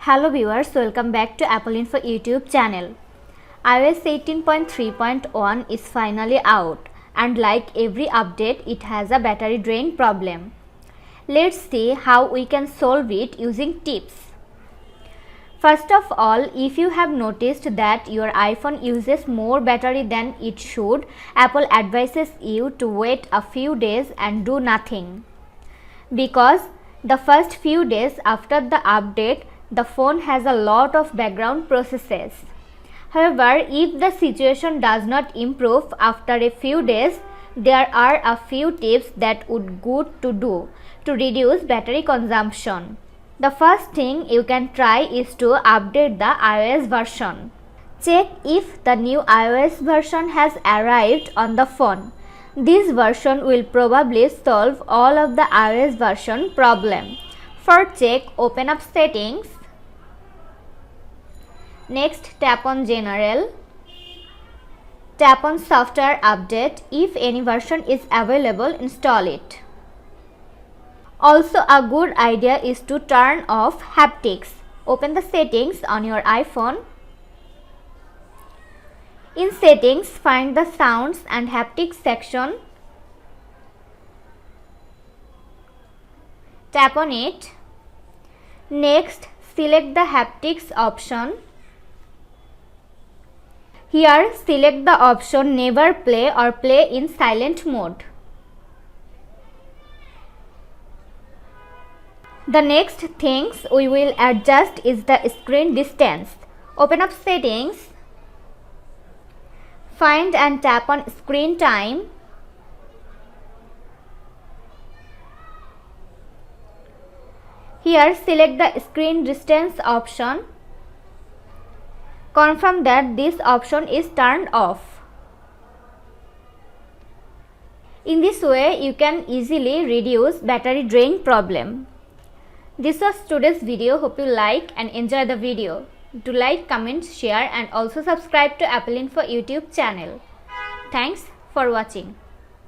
Hello viewers, welcome back to Apple Info YouTube channel. iOS 18.3.1 is finally out, and like every update, it has a battery drain problem. Let's see how we can solve it using tips. First of all, if you have noticed that your iPhone uses more battery than it should, Apple advises you to wait a few days and do nothing. Because the first few days after the update, the phone has a lot of background processes. However, if the situation does not improve after a few days, there are a few tips that would good to do to reduce battery consumption. The first thing you can try is to update the iOS version. Check if the new iOS version has arrived on the phone. This version will probably solve all of the iOS version problem. For check, open up Settings. Next, tap on General. Tap on Software Update. If any version is available, install it. Also, a good idea is to turn off haptics. Open the settings on your iPhone. In Settings, find the Sounds and Haptics section. Tap on it. Next, select the Haptics option. Here, select the option Never Play or Play in Silent Mode. The next things we will adjust is the screen distance. Open up Settings. Find and tap on Screen Time. Here, select the Screen Distance option. Confirm that this option is turned off. In this way, you can easily reduce battery drain problem. This was today's video. Hope you like and enjoy the video. Do like, comment, share and also subscribe to Apple Info YouTube channel. Thanks for watching.